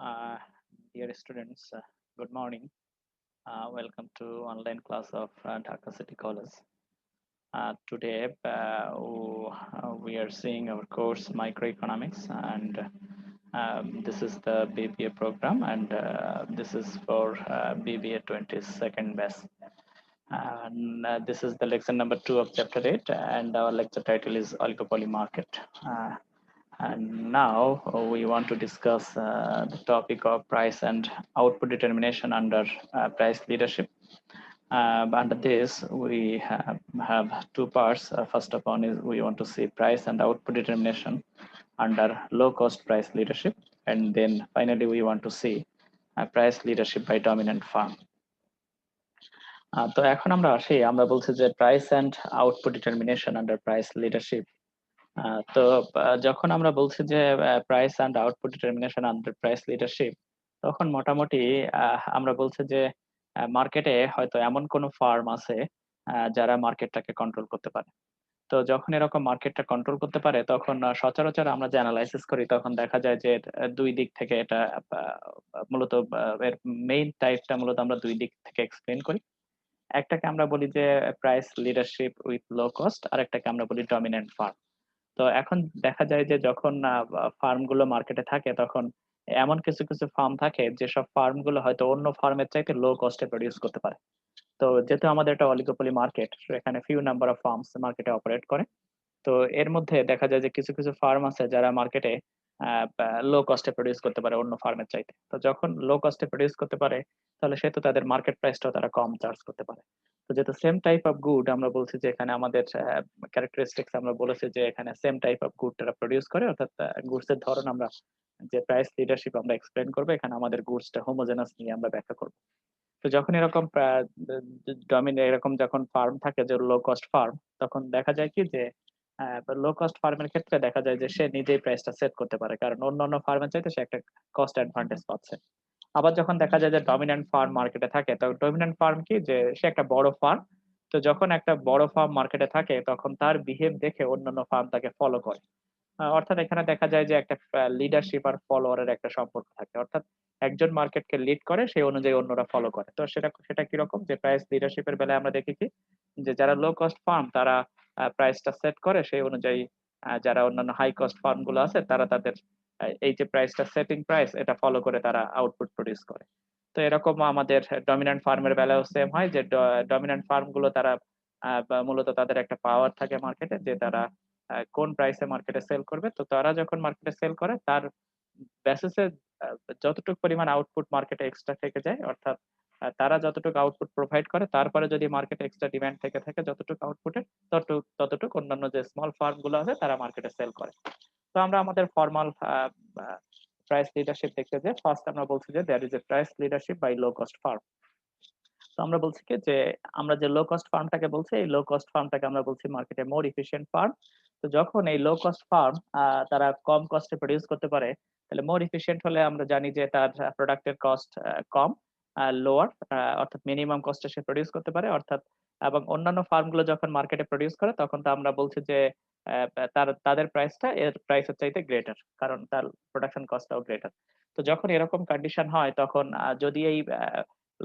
Uh, Dear students, good morning. Welcome to online class of Dhaka City College. Today, we are seeing our course Microeconomics, and this is the BBA program, and this is for BBA 22nd batch. And this is the lesson number 2 of chapter 8, and our lecture title is Oligopoly Market. And now we want to discuss the topic of price and output determination under price leadership. Under this, we have two parts. First of all, is we want to see price and output determination under low-cost price leadership, and then finally we want to see price leadership by dominant firm. তো এখন আমরা বলছি যে price and output determination under price leadership. তো যখন আমরা বলছি যে price and output determination under price leadership, তখন মোটামুটি আমরা বলছি যে মার্কেটে হয়তো এমন কোনো ফার্ম আছে যারা মার্কেটটাকে কন্ট্রোল করতে পারে। তো যখন এরকম মার্কেটটা কন্ট্রোল করতে পারে, তখন সচরাচর আমরা যে অ্যানালাইসিস করি, তখন দেখা যায় যে দুই দিক থেকে এটা মূলত এর মেইন টাইপটা মূলত আমরা দুই দিক থেকে এক্সপ্লেন করি। একটাকে আমরা বলি যে price leadership with low cost, আর একটাকে আমরা বলি ডমিনেন্ট ফার্ম। তো এখন দেখা যায় যে যখন ফার্ম গুলো মার্কেটে থাকে, তখন এমন কিছু কিছু ফার্ম থাকে যেসব ফার্ম গুলো হয়তো অন্য ফার্মের চাইতে লো কস্টে প্রডিউস করতে পারে। তো যেহেতু আমাদের একটা অলিগোপলি মার্কেট, এখানে ফিউ নাম্বার অফ ফার্মস মার্কেটে অপারেট করে। তো এর মধ্যে দেখা যায় যে কিছু কিছু ফার্ম আছে যারা মার্কেটে লো কস্টে প্রডিউস করতে পারে অন্য ফার্মের চাইতে। তো যখন লো কস্টে প্রডিউস করতে পারে, তাহলে সেহেতু তাদের মার্কেট প্রাইসটাও তারা কম চার্জ করতে পারে। তো যেহেতু সেম টাইপ অফ গুড, আমরা বলছি যে এখানে আমাদের ক্যারেক্টারিস্টিক্স আমরা বলেছি যে এখানে সেম টাইপ অফ গুড তারা প্রডিউস করে, অর্থাৎ গুডস এর ধরন আমরা যে প্রাইস লিডারশিপ আমরা এক্সপ্লেন করবো, এখানে আমাদের গুডসটা হোমোজেনাস নিয়ে আমরা ব্যাখ্যা করবো। তো যখন এরকম এরকম যখন ফার্ম থাকে যে লো কস্ট ফার্ম, তখন দেখা যায় কি যে লো কস্ট ফার্মের ক্ষেত্রে দেখা যায় যে সে নিজেই প্রাইসটা সেট করতে পারে, কারণ অন্যান্য ফার্মের চাইতে সে একটা কস্ট অ্যাডভান্টেজ পাচ্ছে। আবার যখন দেখা যায় যে ডমিন্যান্ট ফার্ম মার্কেটে থাকে, তো ডমিন্যান্ট ফার্ম কি, যে সে একটা বড় ফার্ম। তো যখন একটা বড় ফার্ম মার্কেটে থাকে, তখন তার বিহেভ দেখে অন্যান্য ফার্ম তাকে ফলো করে। অর্থাৎ এখানে দেখা যায় যে একটা লিডারশিপ আর ফলোয়ারের একটা সম্পর্ক থাকে, অর্থাৎ একজন মার্কেটকে লিড করে, সেই অনুযায়ী অন্যরা ফলো করে। তো সেটা সেটা কিরকম, যে প্রাইস লিডারশিপের বেলায় আমরা দেখি কি, যে যারা লো কস্ট ফার্ম তারা প্রাইসটা সেট করে সেই অনুযায়ী। যারা অন্যান্য হাই কস্ট ফার্ম গুলো আছে, তারা তাদের এই যে প্রাইসটা সেটিং প্রাইস, এটা ফলো করে তারা আউটপুট প্রডিউস করে। তো এরকম আমাদের ডমিন্যান্ট ফার্মের বেলাও সেম হয়, যে ডমিন্যান্ট ফার্ম গুলো তারা মূলত তাদের একটা পাওয়ার থাকে মার্কেটে, যে তারা কোন প্রাইসে মার্কেটে সেল করবে। তো তারা যখন মার্কেটে সেল করে, তার বেসিসে যতটুকু পরিমাণ আউটপুট মার্কেটে এক্সট্রা থেকে যায়, অর্থাৎ তারা যতটুকু আউটপুট প্রোভাইড করে, তারপরে যদি মার্কেটে এক্সট্রা ডিমান্ড থেকে থাকে যতটুকু আউটপুটের, ততটুকু অন্যান্য যে স্মল ফার্ম গুলো আছে তারা মার্কেটে সেল করে। তো আমরা আমাদের ফর্মাল প্রাইস লিডারশিপ দেখতে যে ফার্স্ট আমরা বলছি যে that is a price leadership by low cost firm. তো আমরা বলছি কি, যে আমরা যে লো কস্ট ফার্মটাকে বলছি, এই লো কস্ট ফার্মটাকে আমরা বলছি মার্কেটে মোর ইফিশিয়েন্ট ফার্ম। তো যখন এই লো কস্ট ফার্ম তারা কম কস্টে প্রডিউস করতে পারে, তাহলে মোর ইফিশিয়েন্ট হলে আমরা জানি যে তার প্রোডাক্টের কস্ট কম, লোয়ার, অর্থাৎ মিনিমাম কস্টে সে প্রডিউস করতে পারে, অর্থাৎ। এবং অন্যান্য ফার্মগুলো যখন মার্কেটে প্রডিউস করে, তখন তো আমরা বলছি যে তাদের প্রাইসটা এর প্রাইসের চাইতে গ্রেটার, কারণ তার প্রোডাকশন কস্টটাও গ্রেটার। তো যখন এরকম কন্ডিশন হয়, তখন যদি এই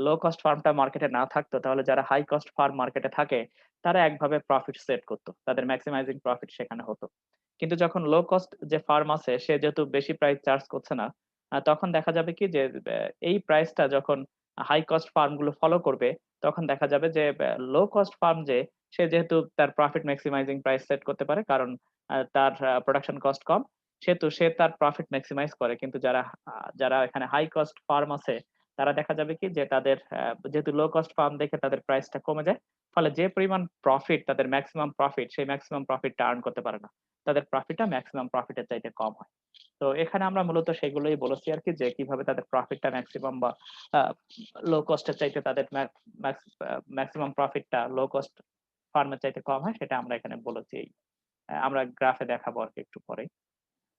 লো কস্ট ফার্মটা মার্কেটে না থাকতো, তাহলে যারা হাই কস্ট ফার্ম মার্কেটে থাকে, তারা একভাবে প্রফিট সেট করতো, তাদের ম্যাক্সিমাইজিং প্রফিট সেখানে হতো। কিন্তু যখন লো কস্ট যে ফার্ম আছে, সে যেহেতু বেশি প্রাইস চার্জ করছে না, তখন দেখা যাবে কি, যে এই প্রাইসটা যখন হাই কস্ট ফার্ম গুলো ফলো করবে, তখন দেখা যাবে যে লো কস্ট ফার্ম যে, সে যেহেতু তার প্রফিট ম্যাক্সিমাইজিং প্রাইস সেট করতে পারে, কারণ তার প্রোডাকশন কস্ট কম, সেহেতু সে তার প্রফিট ম্যাক্সিমাইজ করে। কিন্তু যারা এখানে হাই কস্ট ফার্ম আছে, তারা দেখা যাবে কি, যে তাদের যেহেতু লো কস্ট ফার্ম দেখে তাদের প্রাইসটা কমে যায়, ফলে যে পরিমাণ প্রফিট, তাদের ম্যাক্সিমাম প্রফিট, সেই ম্যাক্সিমাম প্রফিটটা আর্ন করতে পারে না। তাদের প্রফিটটা ম্যাক্সিমাম প্রফিটের চাইতে কম হয়। তো এখানে আমরা মূলত সেগুলোই বলেছি আর কি, যে কিভাবে তাদের প্রফিটটা ম্যাক্সিমাম বা লো কস্টের চাইতে তাদের ম্যাক্সিমাম প্রফিটটা লো কস্ট ফার্মের চাইতে কম হয়, সেটা আমরা এখানে বলেছি। আমরা গ্রাফে দেখাবো আর কি একটু পরে।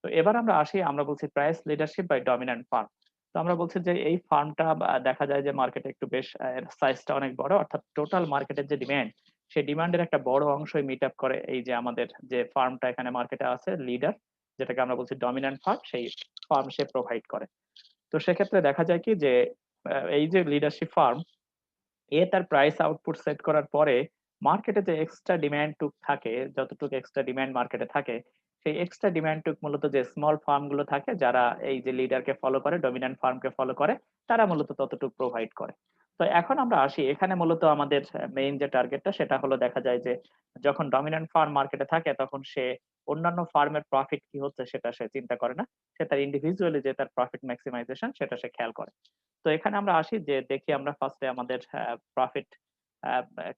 তো এবার আমরা আসি, আমরা বলছি price leadership by dominant firm. তো আমরা বলছি যে এই ফার্মটা দেখা যায় যে মার্কেটে একটু বেশ সাইজটা অনেক বড়, অর্থাৎ টোটাল মার্কেটের যে ডিমান্ড, সেই ডিমান্ডের একটা বড় অংশই মিট আপ করে এই যে আমাদের যে ফার্মটা এখানে মার্কেটে আছে লিডার, যেটাকে আমরা বলছি ডমিন্যান্ট ফার্ম, সেই ফার্ম সে প্রোভাইড করে। তো সেক্ষেত্রে দেখা যায় কি যে এই যে লিডারশিপ ফার্ম তার প্রাইস আউটপুট সেট করার পরে মার্কেটে যে এক্সট্রা ডিমান্ড টুক থাকে, যতটুকু এক্সট্রা ডিমান্ড মার্কেটে থাকে, সেই এক্সট্রা ডিমান্ড টুক মূলত যে স্মল ফার্ম গুলো থাকে যারা এই যে লিডারকে ফলো করে, ডমিন্যান্ট ফার্মকে ফলো করে, তারা মূলত ততটুকু প্রোভাইড করে। তো এখন আমরা আসি এখানে মূলত আমাদের মেইন যে টার্গেটটা সেটা হলো দেখা যায় যে যখন ডমিন্যান্ট ফার্ম মার্কেটে থাকে তখন সে অন্যান্য ফার্মের প্রফিট কি হচ্ছে সেটা সে চিন্তা করে না। সে তার ইন্ডিভিজুয়ালি যে তার প্রফিট ম্যাক্সিমাইজেশন সেটা সে খেয়াল করে। তো এখানে আমরা আসি যে দেখি আমরা ফার্স্টে আমাদের প্রফিট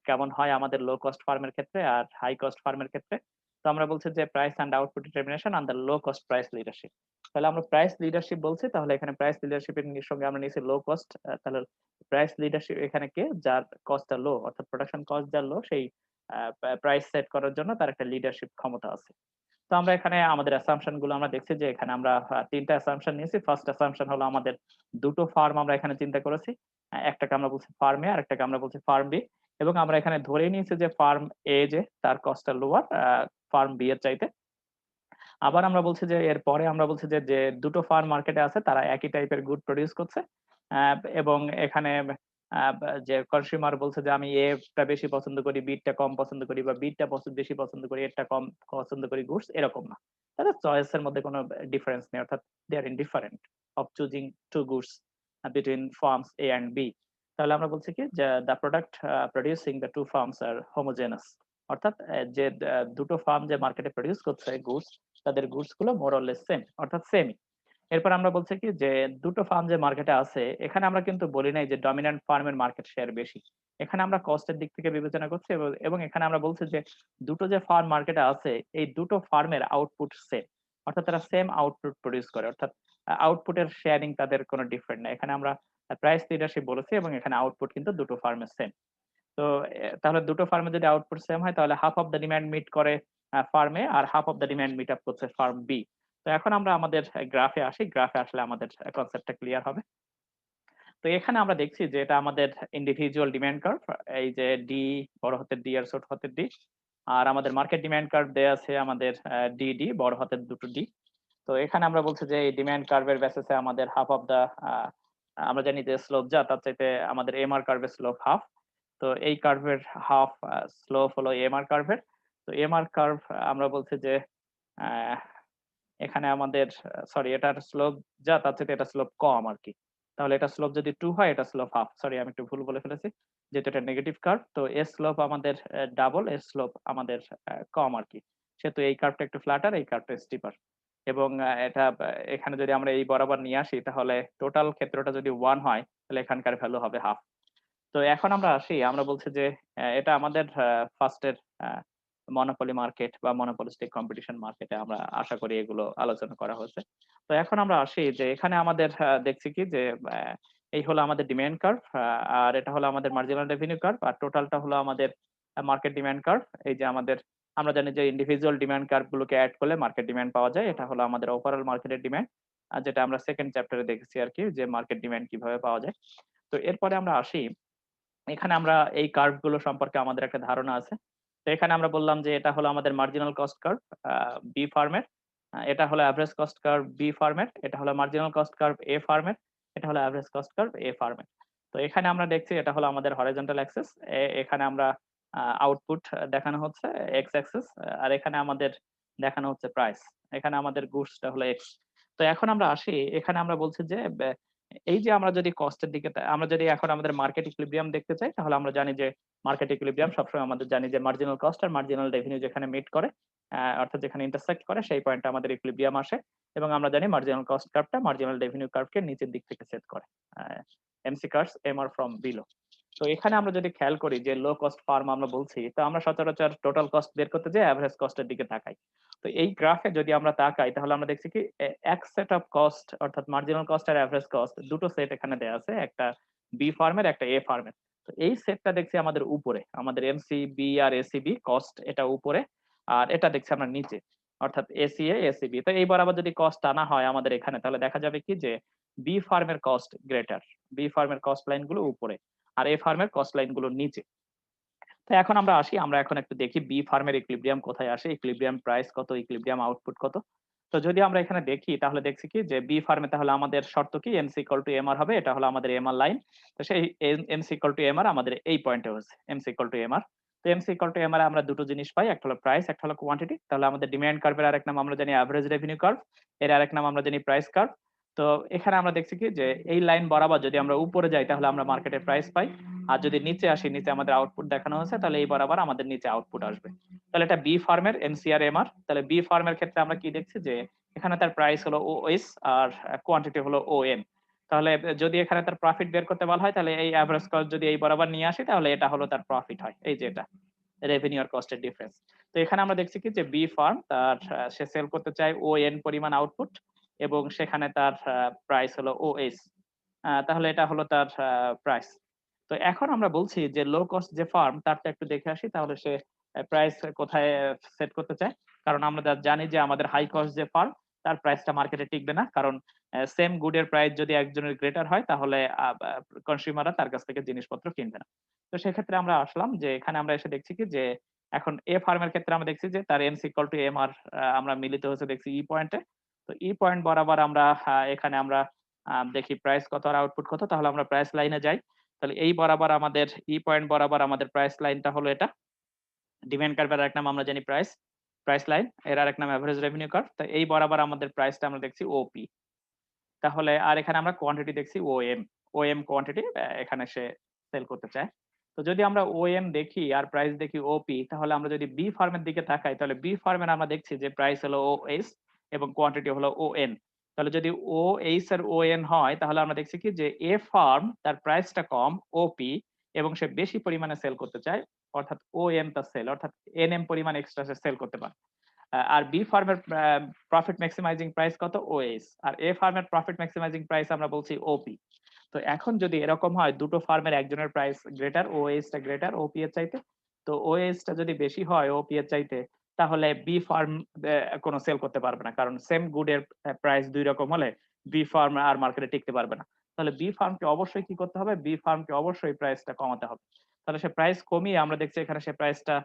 কেমন হয় আমাদের লো কস্ট ফার্মের ক্ষেত্রে আর হাই কস্ট ফার্মের ক্ষেত্রে। তো আমরা বলছি যে price and output determination under low cost price leadership. তাহলে আমরা প্রাইস লিডারশিপ বলছি, তাহলে এখানে প্রাইস লিডারশিপের সঙ্গে আমরা নিয়েছি লো কস্ট। তাহলে প্রাইস লিডারশিপ এখানে কে, যার কস্টটা লো, অর্থাৎ প্রোডাকশন কস্ট যার লো, সেই প্রাইস সেট করার জন্য তার একটা লিডারশিপ ক্ষমতা আছে। তো আমরা এখানে আমাদের অ্যাসাম্পশন গুলো আমরা দেখছি যে এখানে আমরা ৩ টা অ্যাসাম্পশন নিয়েছি। ফার্স্ট অ্যাসাম্পশন হলো আমাদের ২ টো ফার্ম আমরা এখানে চিন্তা করেছি। একটাকে আমরা বলছি ফার্ম এ, আরেকটাকে আমরা বলছি ফার্ম বি। এবং আমরা এখানে ধরেই নিয়েছি যে ফার্ম এ যে তার কস্টটা লোয়ার ফার্ম বি এর চাইতে। আবার আমরা বলছি যে এরপরে আমরা বলছি যে, যে ২ টো ফার্ম মার্কেটে আছে তারা একই টাইপের গুড প্রোডিউস করছে। আ এবং এখানে যে কনজিউমার বলছে যে আমি এ টা বেশি পছন্দ করি, বি টা কম পছন্দ করি, বা বি টা বেশি পছন্দ করি, এরটা কম পছন্দ করি গুডস, এরকম না। তাদের চয়েস এর মধ্যে কোনো ডিফারেন্স নেই। অর্থাৎ they are indifferent of choosing two goods between farms A and B। তাহলে আমরা বলছি কি যে the product producing the two farms are homogeneous। অর্থাৎ যে ২ টো ফার্ম যে মার্কেটে প্রোডিউস করছে গুডস, তাদের গুডস গুলো মোর অর লেস সেম, অর্থাৎ সেমই। এরপর আমরা বলছি কি যে ২ টো ফার্ম যে মার্কেটে আছে, এখানে আমরা কিন্তু বলি নাই যে ডমিন্যান্ট ফার্মের মার্কেট শেয়ার বেশি। এখানে আমরা কস্টের দিক থেকে বিবেচনা করছি এবং এখানে আমরা বলছি যে ২ টো যে ফার্ম মার্কেটে আছে, এই ২ টো ফার্মের আউটপুট সেম। অর্থাৎ তারা সেম আউটপুট প্রোডিউস করে। অর্থাৎ আউটপুটের শেয়ারিং তাদের কোনো ডিফারেন্ট না। এখানে আমরা প্রাইস লিডারশিপ বলেছি এবং এখানে আউটপুট কিন্তু ২ টো ফার্মের সেম। তো তাহলে ২ টো ফার্মে যদি আউটপুট সেম হয় তাহলে half of the demand meet করে ফার্ম এ, আর half of the demand meet up করছে ফার্ম বি। তো এখন আমরা আমাদের গ্রাফে আসি। গ্রাফে আসলে আমাদের কনসেপ্টটা ক্লিয়ার হবে। তো এখানে আমরা দেখছি যে এটা আমাদের ইন্ডিভিজুয়াল ডিমান্ড কার্ভ। এই যে ডি, বড় হাতের ডি আর ছোট হাতের ডি। আর আমাদের মার্কেট ডিমান্ড কার্ভ দেয়া আছে আমাদের ডি, বড় হাতের দুটো ডি। তো এখানে আমরা বলছি যে এই ডিমান্ড কার্ভের বেসিসে আমাদের হাফ অফ দা আমরা জানি যে স্লোপ যা তার চাইতে আমাদের এমআর কার্ভের স্লোপ হাফ। তো এই কার্ভের হাফ স্লোপ হলো এমআর কার্ভের। তো এমআর কার্ভ আমরা বলছি যে আহ, এখানে আমাদের সরি, এটার স্লোপ যা তার চাইতে এটা স্লোপ কম আর কি। তাহলে এটা স্লোপ যদি 2 হয়, এটা স্লোপ হাফ। সরি, আমি একটু ভুল বলে ফেলেছি, যেহেতু এটা নেগেটিভ কার্ভ। তো এর স্লোপ আমাদের ডাবল, এর স্লোপ আমাদের কম আর কি। সেহেতু এই কার্ভটা একটু ফ্ল্যাটার, এই কার্ভটা স্টিপার। এবং এটা এখানে যদি আমরা এই বরাবর নিয়ে আসি তাহলে টোটাল ক্ষেত্রটা যদি 1 হয় তাহলে এখানকার ভ্যালু হবে হাফ। তো এখন আমরা আসি, আমরা বলছি যে এটা আমাদের ফার্স্টের মনোপলি মার্কেট বা মনোপলিস্টিক কম্পিটিশন মার্কেটে আমরা আশা করি এগুলো আলোচনা করা হয়েছে। তো এখন আমরা আসি যে এখানে আমাদের দেখছি কি যে এই হলো আমাদের ডিমান্ড কার্ভ, আর এটা হলো আমাদের মার্জিনাল রেভিনিউ কার্ভ, আর টোটালটা হলো আমাদের মার্কেট ডিমান্ড কার্ভ। এই যে আমাদের আমরা জানি যে ইন্ডিভিজুয়াল ডিমান্ড কার্ভ গুলোকে অ্যাড করলে মার্কেট ডিমান্ড পাওয়া যায়। এটা হলো আমাদের ওভারঅল মার্কেটের ডিমান্ড, যেটা আমরা সেকেন্ড চ্যাপ্টারে দেখেছি আর কি, যে মার্কেট ডিমান্ড কিভাবে পাওয়া যায়। তো এরপরে আমরা আসি, এখানে আমরা এই কার্ভ গুলো সম্পর্কে আমাদের একটা ধারণা আছে। তো এখানে আমরা বললাম যে এটা হলো আমাদের মার্জিনাল কস্ট কার্ভ বি ফার্মের, এটা হলো এভারেজ কস্ট কার্ভ বি ফার্মের, এটা হলো মার্জিনাল কস্ট কার্ভ এ ফার্মের, এটা হলো এভারেজ কস্ট কার্ভ এ ফার্মের। তো এখানে আমরা দেখছি এটা হলো আমাদের হরাইজন্টাল অ্যাক্সিস। এখানে আমরা আউটপুট দেখানো হচ্ছে এক্স অ্যাক্সিস, আর এখানে আমাদের দেখানো হচ্ছে প্রাইস। এখানে আমাদের গুডসটা হলো এক্স। তো এখন আমরা আসি, এখানে আমরা বলছি যে এই যে আমরা যদি কস্টের দিকে আমরা যদি এখন আমাদের মার্কেট ইকুইলিব্রিয়াম দেখতে চাই, তাহলে আমরা জানি যে মার্কেট ইকুইলিব্রিয়াম সবসময় আমাদের জানি যে মার্জিনাল কস্ট আর মার্জিনাল রেভিনিউ যেখানে মিট করে, অর্থাৎ যেখানে ইন্টারসেক্ট করে, সেই পয়েন্টে আমাদের ইকুইলিব্রিয়াম আসে। এবং আমরা জানি মার্জিনাল কস্ট কার্ভটা মার্জিনাল রেভিনিউ কার্ভকে নিচের দিক থেকে সেট করে। MC curves M R from below. তো এখানে আমরা যদি খেয়াল করি যে লো কস্ট ফার্ম আমরা বলছি, তো আমরা সচরাচর টোটাল কস্ট বের করতে যে এভারেজ কস্টের দিকে তাকাই। তো এই গ্রাফে যদি আমরা তাকাই তাহলে আমরা দেখছি কি এক সেট অফ কস্ট, অর্থাৎ মার্জিনাল কস্ট আর এভারেজ কস্ট, দুটো সেট এখানে দেয়া আছে, একটা বি ফার্মের একটা এ ফার্মের। তো এই সেটটা দেখছি আমাদের উপরে, আমাদের এমসিবি আর এসিবি কস্ট এটা উপরে, আর এটা দেখছি আমরা নিচে, অর্থাৎ এসিএ এসিবি। তো এই বরাবর যদি কস্ট আনা হয় আমাদের এখানে, তাহলে দেখা যাবে কি যে বি ফার্মের কস্ট গ্রেটার, বি ফার্মের কস্ট লাইন গুলো উপরে আর এ ফার্মের কস্ট লাইন গুলো নিচে। তো এখন আমরা আসি, আমরা এখন একটু দেখি বি ফার্মের ইকুইলিব্রিয়াম কোথায় আসে, ইকুইলিব্রিয়াম প্রাইস কত, ইকুইলিব্রিয়াম আউটপুট কত। তো যদি আমরা এখানে দেখি তাহলে দেখছি কি যে বি ফার্মে তাহলে আমাদের শর্ত কি এমসি ইকুয়াল টু এমআর হবে, এটা হলো আমাদের এমআর লাইন। তো সেই এমসি ইকুয়াল টু এমআর আমাদের এই পয়েন্টে হচ্ছে এমসি ইকুয়াল টু এমআর। তো এমসি ইকুয়াল টু এমআর আমরা দুটো জিনিস পাই, একটা হলো প্রাইস, একটা হলো কোয়ান্টিটি। তাহলে আমাদের ডিমান্ড কার্ভের আরেক নাম আমরা জানি অ্যাভারেজ রেভিনিউ কার্ভ, এর আরেক নাম আমরা জানি প্রাইস কার্ভ। তো এখানে আমরা দেখছি কি যে এই লাইন বরাবর যদি আমরা উপরে যাই তাহলে আমরা মার্কেটে প্রাইস পাই, আর যদি নিচে আসি, নিচে আমাদের আউটপুট দেখানো হয়েছে, তাহলে এই বরাবর আমাদের নিচে আউটপুট আসবে। তাহলে এটা বি ফার্মের এমসিআর এমআর। তাহলে বি ফার্মের ক্ষেত্রে আমরা কি দেখছি যে এখানে তার প্রাইস হলো ওএস আর কোয়ান্টিটি হলো ওএম। তাহলে যদি এখানে তার প্রফিট বের করতে বলা হয় তাহলে এই অ্যাভারেজ কস্ট যদি এই বরাবর নিয়ে আসি তাহলে এটা হলো তার প্রফিট হয়, এই যে এটা রেভিনিউ আর কস্টের ডিফারেন্স। তো এখানে আমরা দেখছি কি যে বি ফার্ম তার সে সেল করতে চায় ও এন পরিমাণ আউটপুট এবং সেখানে তার প্রাইস হলো ওএস। তাহলে এটা হলো তার প্রাইস। তো এখন আমরা বলছি যে লো কস্ট যে ফার্ম তারটা একটু দেখে আসি, তাহলে সে প্রাইস কোথায় সেট করতে চায়। কারণ আমরা জানি যে আমাদের হাই কস্ট যে ফার্ম তার প্রাইসটা মার্কেটে টিকবে না, কারণ সেম গুডের প্রাইস যদি একজনের গ্রেটার হয় তাহলে কনজিউমাররা তার কাছ থেকে জিনিসপত্র কিনবে না। তো সেক্ষেত্রে আমরা আসলাম যে এখানে আমরা এসে দেখছি কি যে এখন এ ফার্মের ক্ষেত্রে আমরা দেখছি যে তার MC equal to M R আমরা মিলিত হচ্ছে দেখছি ই পয়েন্টে। তো ই পয়েন্ট বরাবর আমরা এখানে আমরা দেখি প্রাইস কত আর আউটপুট কত, তাহলে আমরা প্রাইস লাইনে যাই। তাহলে এই বরাবর আমাদের ই পয়েন্ট বরাবর আমাদের প্রাইস লাইনটা হলো এটা। ডিমান্ড কার্ভের আরেক নাম আমরা জানি প্রাইস, প্রাইস লাইন, এর আরেক নাম এভারেজ রেভিনিউ কার্ভ। তো এই বরাবর আমাদের প্রাইসটা আমরা দেখছি ওপি। তাহলে আর এখানে আমরা কোয়ান্টিটি দেখছি ওএম, ওএম কোয়ান্টিটি এখানে সে সেল করতে চায়। তো যদি আমরা ওএম দেখি আর প্রাইস দেখি ওপি, তাহলে আমরা যদি বি ফার্মের দিকে তাকাই তাহলে বি ফার্মের আমরা দেখছি যে প্রাইস হলো ওএস এবং কোয়ান্টিটি হলো ওএন। তাহলে যদি ওএইচ আর ওএন হয় তাহলে আমরা দেখছি কি যে এ ফার্ম তার প্রাইসটা কম ওপি এবং সে বেশি পরিমাণে সেল করতে চায়, অর্থাৎ ওএম তার সেল, অর্থাৎ এনএম পরিমাণ এক্সট্রা সে সেল করতে পারে। আর বি ফার্মের প্রফিট ম্যাক্সিমাইজিং প্রাইস কত ওএস, আর এ ফার্মের প্রফিট ম্যাক্সিমাইজিং প্রাইস আমরা বলছি ওপি। তো এখন যদি এরকম হয় দুটো ফার্মের একজনের প্রাইস গ্রেটার, ওএস টা গ্রেটার ওপি এর চাইতে, তো ওএস টা যদি বেশি হয় ওপি এর চাইতে তাহলে বি ফার্ম কোনো সেল করতে পারবে না, কারণ সেম গুডের প্রাইস দুই রকম হলে বি ফার্ম আর মার্কেটে টিকতে পারবে না। তাহলে বি ফার্মকে অবশ্যই কি করতে হবে, বি ফার্মকে অবশ্যই প্রাইসটা কমাতে হবে। তাহলে সে প্রাইস কমিয়ে আমরা দেখছি এখানে সে প্রাইসটা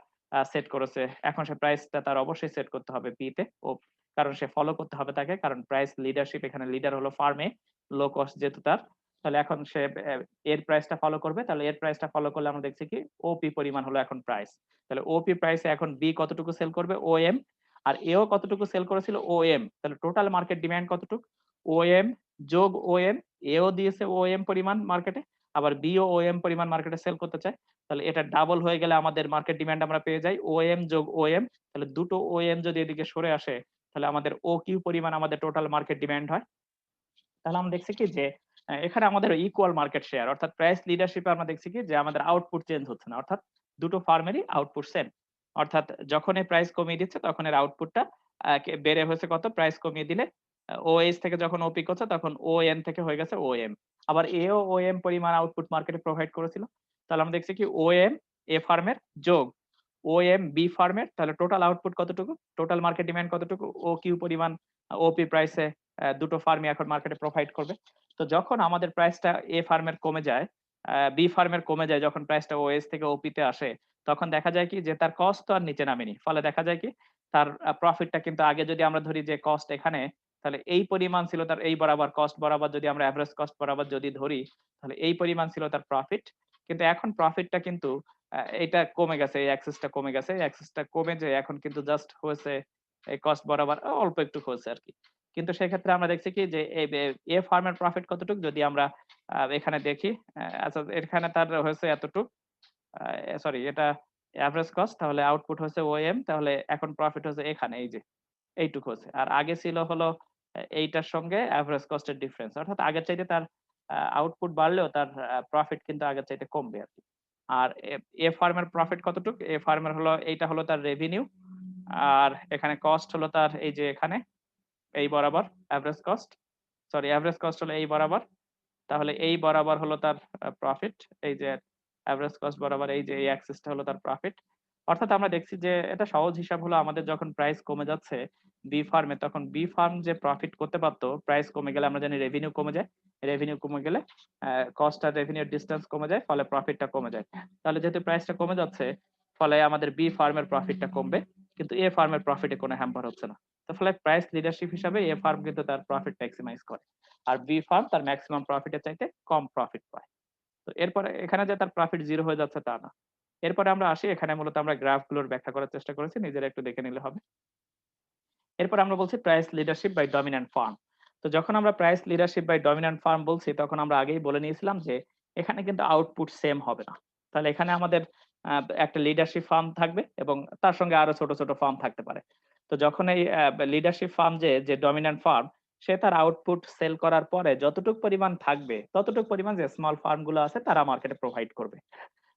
সেট করেছে, এখন সে প্রাইসটা তার অবশ্যই সেট করতে হবে পি তে, ও কারণ সে ফলো করতে হবে তাকে, কারণ প্রাইস লিডারশিপ, এখানে লিডার হলো ফার্মে, লো কস্ট যেহেতু তার। তাহলে এখন সে এর প্রাইসটা ফলো করবে, তাহলে এর প্রাইসটা ফলো করলে আমরা দেখছি কি ওপি পরিমাণ হলো এখন প্রাইস। তাহলে ওপি প্রাইসে এখন বি কতটুকু সেল করবে ওএম, আর এও কতটুকু সেল করেছিল ওএম, তাহলে টোটাল মার্কেট ডিমান্ড কতটুকু ওএম যোগ ওএম, এও দিয়েছে ওএম পরিমাণ মার্কেটে, আবার বিও ওএম পরিমাণ মার্কেটে সেল করতে চায়। তাহলে এটা ডাবল হয়ে গেলে আমাদের মার্কেট ডিমান্ড আমরা পেয়ে যাই ওএম যোগ ওএম। তাহলে দুটো ওএম যদি এদিকে সরে আসে তাহলে আমাদের ও কিউ পরিমাণ আমাদের টোটাল মার্কেট ডিমান্ড হয়। তাহলে আমরা দেখছি কি যে এখানে আমাদের ইকুয়াল মার্কেট শেয়ার, অর্থাৎ প্রাইস লিডারশিপে আমরা দেখছি কি যে আমাদের আউটপুট চেঞ্জ হচ্ছে না, অর্থাৎ দুটো ফার্মেরই আউটপুট সেম। অর্থাৎ যখন এই প্রাইস কমিয়ে দিচ্ছে তখন এর আউটপুটটা বেড়ে হয়েছে কত, প্রাইস কমিয়ে দিলে ওএস থেকে যখন ওপি করছে তখন ওএন থেকে হয়ে গেছে ওএম। আবার এও ওএম পরিমাণ আউটপুট মার্কেটে প্রোভাইড করেছিল। তাহলে আমরা দেখছি কি ওএম এ ফার্মের যোগ ওএম বি ফার্মের, তাহলে টোটাল আউটপুট কতটুকু, টোটাল মার্কেট ডিমান্ড কতটুকু, ও কিউ পরিমাণ ওপি প্রাইসে দুটো ফার্মই এখন মার্কেটে প্রোভাইড করবে। তো যখন আমাদের প্রাইসটা এ ফার্মের কমে যায়, বি ফার্মের কমে যায়, যখন প্রাইসটা ওএস থেকে ওপি তে আসে তখন দেখা যায় কি যে তার কস্ট তো আর নিচে নামেনি, ফলে দেখা যায় কি তার প্রফিটটা কিন্তু আগে যদি আমরা ধরি যে কস্ট এখানে, তাহলে এই পরিমাণ ছিল তার, এই বরাবর কস্ট বরাবর যদি আমরা এভারেজ কস্ট বরাবর যদি ধরি তাহলে এই পরিমাণ ছিল তার প্রফিট। কিন্তু এখন প্রফিটটা কিন্তু এটা কমে গেছে, এই অ্যাক্সেসটা কমে গেছে, এই অ্যাক্সেসটা কমে যে এখন কিন্তু জাস্ট হয়েছে এই কস্ট বরাবর অল্প একটু হয়েছে আর কি। কিন্তু সেক্ষেত্রে আমরা দেখছি কি যে এ ফার্মের প্রফিট কতটুকু যদি আমরা এখানে দেখি, আচ্ছা এখানে তার হয়েছে এতটুকু, সরি এটা এভারেজ কস্ট, তাহলে আউটপুট হচ্ছে ওএম, তাহলে এখন প্রফিট হচ্ছে এখানে এই যে এইটুকু হচ্ছে, আর আগে ছিল হলো এইটার সঙ্গে এভারেজ কস্টের ডিফারেন্স, অর্থাৎ আগের চাইতে তার আউটপুট বাড়লেও তার প্রফিট কিন্তু আগের চাইতে কমবে আর কি। আর এ ফার্মের প্রফিট কতটুকু, এ ফার্মের হলো এইটা হলো তার রেভিনিউ, আর এখানে কস্ট হলো তার এই যে এখানে এই বরাবর average cost, sorry average cost হলো এই বরাবর, তাহলে এই বরাবর হলো তার প্রফিট, এই যে এভারেজ কস্ট বরাবর এই যে এই অ্যাক্সিসটা হলো তার প্রফিট। অর্থাৎ আমরা দেখছি যে এটা সহজ হিসাব হলো আমাদের যখন প্রাইস কমে যাচ্ছে বি ফার্মে তখন বি ফার্ম যে প্রফিট করতে পারতো প্রাইস কমে গেলে আমরা জানি রেভিনিউ কমে যায়, রেভিনিউ কমে গেলে কস্ট আর রেভিনিউর ডিসটেন্স কমে যায়, ফলে প্রফিটটা কমে যায়। তাহলে যেহেতু প্রাইসটা কমে যাচ্ছে ফলে আমাদের বি ফার্মের প্রফিটটা কমবে, কিন্তু এ ফার্মের প্রফিটে কোনো হ্যাম্পার হচ্ছে না। তো ফলে প্রাইস লিডারশিপ হিসাবে এ ফার্ম কিন্তু তার প্রফিট ম্যাক্সিমাইজ করে, আর বি ফার্ম তার ম্যাক্সিমাম প্রফিটের চাইতে কম প্রফিট পায়। তো এরপরে এখানে যে তার প্রফিট জিরো হয়ে যাচ্ছে তা না। এরপরে আমরা আসি, এখানে মূলত আমরা গ্রাফগুলোর ব্যাখ্যা করার চেষ্টা করেছি, নিজেরা একটু দেখে নিলে হবে। এরপর আমরা বলছি price leadership by dominant firm. তো যখন আমরা price leadership by dominant firm বলছি, তখন আমরা আগেই বলে নিয়েছিলাম যে এখানে কিন্তু আউটপুট সেম হবে না। তাহলে এখানে আমাদের একটা লিডারশিপ ফার্ম থাকবে এবং তার সঙ্গে আরো ছোট ছোট ফার্ম থাকতে পারে। তো যখন এই লিডারশিপ ফার্ম যে ডমিন্যান্ট ফার্ম, সে তার আউটপুট সেল করার পরে যতটুকু পরিমাণ থাকবে ততটুকু পরিমাণ যে স্মল ফার্ম গুলো আছে তারা মার্কেটে প্রোভাইড করবে।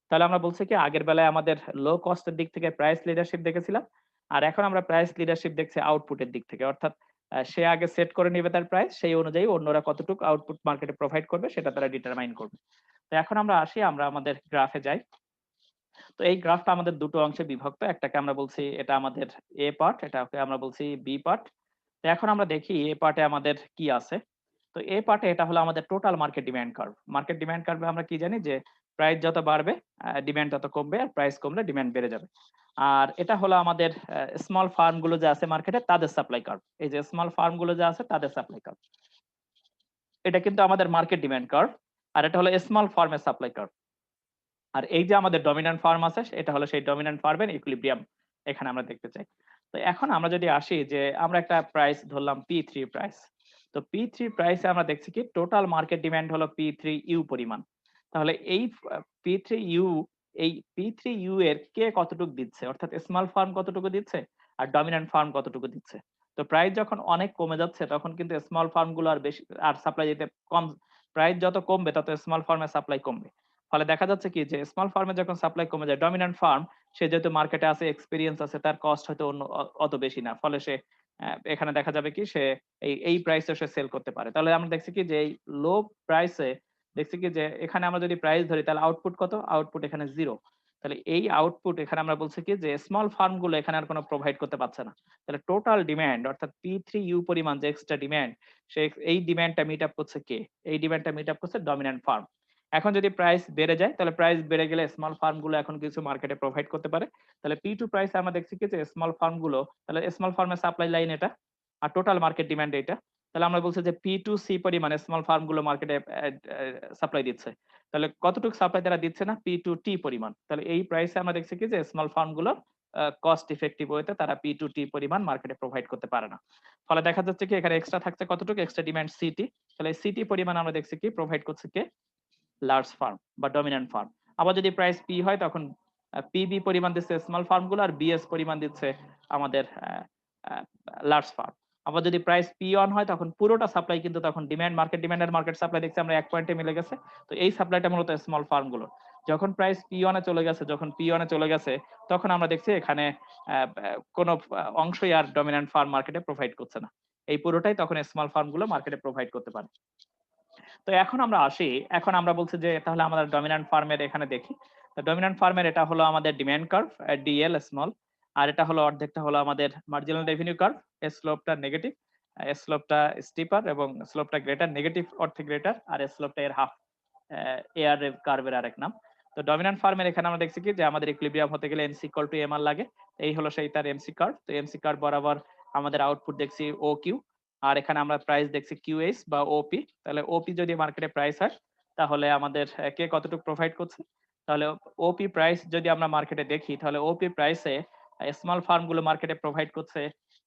তাহলে আমরা বলছি কি, আগের বেলায় আমাদের লো কস্টের দিক থেকে প্রাইস লিডারশিপ দেখেছিলাম, আর এখন আমরা প্রাইস লিডারশিপ দেখছি আউটপুটের দিক থেকে। অর্থাৎ সে আগে সেট করে নেবে তার প্রাইস, সেই অনুযায়ী অন্যরা কতটুকু আউটপুট মার্কেটে প্রোভাইড করবে সেটা তারা ডিটারমাইন করবে। তো এখন আমরা আসি, আমরা আমাদের গ্রাফে যাই। তো এই গ্রাফটা আমাদের দুটো অংশে বিভক্ত, একটাকে আমরা বলছি এটা আমাদের এ পার্ট, এটাকে আমরা বলছি বি পার্ট। তো এখন আমরা দেখি এ পার্টে আমাদের কি আছে। তো এ পার্টে এটা হলো আমাদের total market demand curve. Market demand কার্ভে আমরা কি জানি যে প্রাইস যত বাড়বে ডিমান্ড তত কমবে, আর প্রাইস কমলে ডিমান্ড বেড়ে যাবে। আর এটা হলো আমাদের স্মল ফার্ম গুলো যে আছে মার্কেটে তাদের সাপ্লাই কার্ভ। এই যে স্মল ফার্ম গুলো যে আছে তাদের সাপ্লাই কার্ভ, এটা কিন্তু আমাদের মার্কেট ডিমান্ড কার্ভ। আর এটা হলো স্মল ফার্মের সাপ্লাই কার্ভ। আর এই যে আমাদের ডমিন্যান্ট ফার্ম আছে, এটা হলো সেই ডমিন্যান্ট ফার্মের ইকুইলিব্রিয়াম এখানে আমরা দেখতে চাই। তো এখন আমরা যদি আসি যে আমরা একটা প্রাইস ধরলাম P3 প্রাইস। তো P3 প্রাইসে আমরা দেখছি কি টোটাল মার্কেট ডিমান্ড হলো P3U পরিমাণ। তাহলে এই P3U, এই P3U এর কে কতটুকু দিচ্ছে, অর্থাৎ স্মল ফার্ম কতটুকু দিচ্ছে আর ডমিন্যান্ট ফার্ম কতটুকু দিচ্ছে। তো প্রাইস যখন অনেক কমে যাচ্ছে তখন কিন্তু স্মল ফার্ম গুলো আর বেশি আর সাপ্লাই দিতে কম, প্রাইস যত কমবে তত স্মল ফার্মের সাপ্লাই কমবে। ফলে দেখা যাচ্ছে কি যে স্মল ফার্মে যখন সাপ্লাই কমে যায়, ডমিন্যান্ট ফার্ম সে যেহেতু মার্কেটে আছে, এক্সপিরিয়েন্স আছে, তার কস্ট হয়তো অন্য অত বেশি না, ফলে সে এখানে দেখা যাবে কি সে এই প্রাইসে সে সেল করতে পারে। তাহলে আমরা দেখছি কি যে এই লো প্রাইসে দেখছি কি যে এখানে আমরা যদি প্রাইস ধরি তাহলে আউটপুট কত, আউটপুট এখানে জিরো। তাহলে এই আউটপুট এখানে আমরা বলছি কি যে স্মল ফার্ম গুলো এখানে আর কোনো প্রোভাইড করতে পারছে না। তাহলে টোটাল ডিমান্ড অর্থাৎ P3U পরিমাণ যে এক্সট্রা ডিমান্ড, সে এই ডিমান্ডটা মিট আপ করছে কে, এই ডিমান্ডটা মিট আপ করছে ডমিন্যান্ট ফার্ম। এখন যদি প্রাইস বেড়ে যায়, তাহলে প্রাইস বেড়ে গেলে স্মল ফার্ম গুলো এখন কিছু মার্কেটে প্রোভাইড করতে পারে। তাহলে P2 প্রাইসে আমরা দেখছি কি যে স্মল ফার্ম গুলো, তাহলে স্মল ফার্মের সাপ্লাই লাইন এটা আর টোটাল মার্কেট ডিমান্ড এটা। তাহলে আমরা বলছি যে P2C পরিমাণে স্মল ফার্ম গুলো মার্কেটে সাপ্লাই দিচ্ছে। তাহলে কতটুকু সাপ্লাই তারা দিচ্ছে না, P2T পরিমাণ। তাহলে এই প্রাইসে আমরা দেখছি কি যে স্মল ফার্ম গুলো কস্ট ইফেক্টিভ ওয়েতে তারা P2T পরিমাণ মার্কেটে প্রোভাইড করতে পারে না। ফলে দেখা যাচ্ছে কি এখানে এক্সট্রা থাকছে কতটুকু, এক্সট্রা ডিমান্ড সিটি। তাহলে সিটি পরিমাণ আমরা দেখছি কি প্রোভাইড করছে কে, লার্জ ফার্ম বা ডমিন্যান্ট ফার্ম। আবার যদি প্রাইস পি হয় তখন পিবি পরিমাণ দিচ্ছে স্মল ফার্ম গুলো, আর বিএস পরিমাণ দিচ্ছে আমাদের লার্জ ফার্ম। আবার যদি প্রাইস পি অন হয় তখন পুরোটা সাপ্লাই কিন্তু তখন ডিমান্ড, মার্কেট ডিমান্ড আর মার্কেট সাপ্লাই দেখছি আমরা এক পয়েন্টে মিলে গেছে। তো এই সাপ্লাইটা মূলত স্মল ফার্ম গুলো। যখন প্রাইস পি অনে চলে গেছে, যখন পি অনে চলে গেছে তখন আমরা দেখছি এখানে কোনো অংশই আর ডমিন্যান্ট ফার্ম মার্কেটে প্রোভাইড করছে না, এই পুরোটাই তখন স্মল ফার্ম গুলো মার্কেটে প্রোভাইড করতে পারে। তো এখন আমরা আসি, এখন আমরা বলছি যে তাহলে আমাদের ডমিন্যান্ট ফার্মের এখানে দেখি। ডমিন্যান্ট ফার্মের এটা হলো আমাদের ডিমান্ড কার্ভ ডিএল স্মল, আর এটা হলো অর্ধেকটা হলো আমাদের মার্জিনাল রেভিনিউ কার্ভ, এর স্লোপটা নেগেটিভ, স্লোপটা স্টিপার এবং স্লোপটা গ্রেটার, নেগেটিভ অর্থে গ্রেটার, আর স্লোপটা এর হাফ, এআর কার্ভের আরেক নাম। তো ডমিন্যান্ট ফার্মের এখানে আমরা দেখছি কি যে আমাদের ইকুইলিব্রিয়াম হতে গেলে এনসি ইকুয়াল টু এমআর লাগে। এই হলো সেই তার এমসি কার্ভ। তো এমসি কার্ভ বরাবর আমাদের আউটপুট দেখছি ও কিউ, আর এখানে আমরা প্রাইস দেখছি কিউএস বা ওপি। তাহলে ওপি যদি মার্কেটে প্রাইস হয় তাহলে আমাদের কে কতটুকু প্রোভাইড করছে। তাহলে ওপি প্রাইস যদি আমরা মার্কেটে দেখি তাহলে ওপি প্রাইসে স্মল ফার্ম গুলো মার্কেটে প্রোভাইড করছে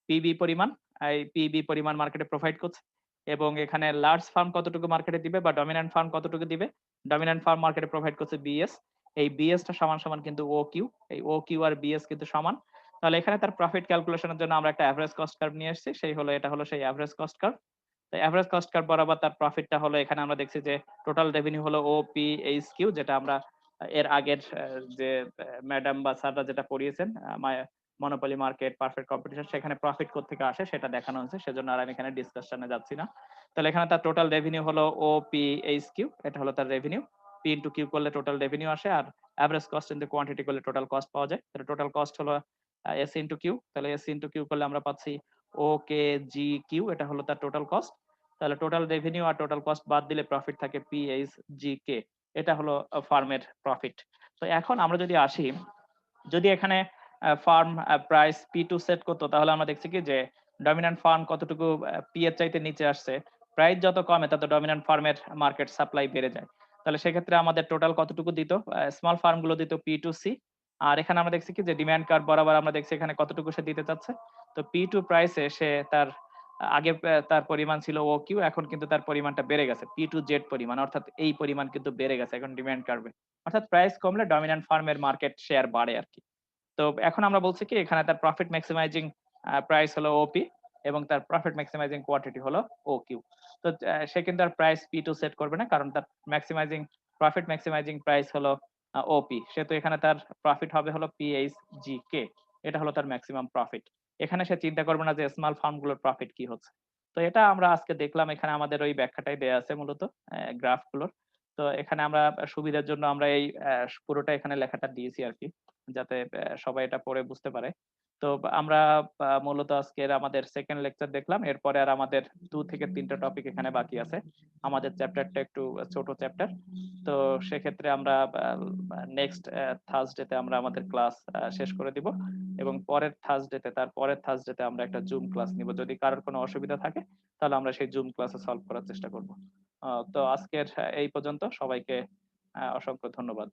পিবি পরিমাণ, এই পিবি পরিমাণ মার্কেটে প্রোভাইড করছে। এবং এখানে লার্জ ফার্ম কতটুকু মার্কেটে দিবে বা ডমিন্যান্ট ফার্ম কতটুকু দিবে, ডমিন্যান্ট ফার্ম মার্কেটে প্রোভাইড করছে বিএস। এই বিএসটা সমান সমান কিন্তু ও কিউ, এই ও কিউ আর বিএস কিন্তু সমান। তাহলে এখানে তার প্রফিট ক্যালকুলেশনের জন্য আমরা একটা এভারেজ কস্ট কার্ভ নিয়ে এসেছি, সেই হলো এটা হলো সেই এভারেজ কস্ট কার্ভ। তো এভারেজ কস্ট কার্ভ বরাবর তার প্রফিটটা হলো, এখানে আমরা দেখছি যে টোটাল রেভিনিউ হলো ওপিএইচ কিউ, যেটা আমরা এর আগের যে ম্যাডাম বা স্যাররা যেটা পড়িয়েছেন মনোপলি মার্কেট পারফেক্ট কম্পিটিশন, সেখানে প্রফিট কোত্থেকে আসে সেটা দেখানো হয়েছে, সেজন্য আর আমি এখানে ডিসকাশনে যাচ্ছি না। তাহলে এখানে তার টোটাল রেভিনিউ হলো ওপিএইচ কিউ, এটা হলো তার রেভিনিউ। পি ইন্টু কিউ করলে টোটাল রেভিনিউ আসে, আর অ্যাভারেজ কস্ট ইনটু কোয়ান্টিটি করলে টোটাল কস্ট পাওয়া যায়। তাহলে টোটাল কস্ট হলো এস ইন্টু কিউ। তাহলে এস ইন্টু কিউ করলে আমরা পাচ্ছি ও কে জি কিউ, এটা হলো তার টোটাল কস্ট। তাহলে টোটাল রেভিনিউ আর টোটাল কস্ট বাদ দিলে প্রফিট থাকে পি এইচ জি কে, এটা হলো ফার্মের প্রফিট। তো এখন আমরা যদি আসি, যদি এখানে ফার্ম প্রাইস P2 সেট করতো তাহলে আমরা দেখছি কি যে ডমিন্যান্ট ফার্ম কতটুকু পি এর চাইতে নিচে আসছে, প্রাইস যত কমে তত ডমিন্যান্ট ফার্মের মার্কেট সাপ্লাই বেড়ে যায়। তাহলে সেক্ষেত্রে আমাদের টোটাল কতটুকু দিত, স্মল ফার্ম গুলো দিত পি টু সি। আর এখানে আমরা দেখছি কি যে ডিমান্ড কার্ভ বরাবর আমরা দেখছি এখানে কতটুকু সে দিতে চাচ্ছে। তো পি টু প্রাইসে সে তার আগে তার পরিমাণ ছিল ও কিউ, এখন কিন্তু তার পরিমাণটা বেড়ে গেছে পি টু জেড পরিমাণ, অর্থাৎ এই পরিমাণ কিন্তু বেড়ে গেছে এখন ডিমান্ড কার্ভে। অর্থাৎ প্রাইস কমলে ডমিন্যান্ট ফার্মের মার্কেট শেয়ার বাড়ে আর কি। তো এখন আমরা বলছি কি এখানে তার প্রফিট ম্যাক্সিমাইজিং প্রাইস হলো ওপি এবং তার প্রফিট ম্যাক্সিমাইজিং কোয়ান্টিটি হলো ও কিউ। তো সে কিন্তু আর প্রাইস পি টু সেট করবে না, কারণ তার ম্যাক্সিমাইজিং প্রফিট ম্যাক্সিমাইজিং প্রাইস হলো ওপি। সেহেতু এখানে তার প্রফিট হবে হলো পিএইচ জি কে, এটা হলো তার ম্যাক্সিমাম প্রফিট। এখানে সে চিন্তা করবে না যে স্মল ফার্মগুলোর প্রফিট কি হচ্ছে। তো এটা আমরা আজকে দেখলাম, এখানে আমাদের ওই ব্যাখ্যাটাই দেয়া আছে মূলত গ্রাফগুলোর। তো এখানে আমরা সুবিধার জন্য আমরা এই পুরোটা এখানে লেখাটা দিয়েছি আর কি, যাতে সবাই এটা পড়ে বুঝতে পারে। তো আমরা মূলত আজকের আমাদের সেকেন্ড লেকচার দেখলাম, এরপরে আর আমাদের 2 থেকে 3টা টপিক এখানে বাকি আছে। আমাদের চ্যাপ্টারটা একটু ছোট চ্যাপ্টার। তো সেক্ষেত্রে আমরা নেক্সট থার্সডেতে আমরা আমাদের ক্লাস শেষ করে দিব, এবং পরের থার্সডেতে আমরা একটা জুম ক্লাস নিব। যদি কারোর কোনো অসুবিধা থাকে তাহলে আমরা সেই জুম ক্লাসে সলভ করার চেষ্টা করব। তো আজকের এই পর্যন্ত, সবাইকে অসংখ্য ধন্যবাদ।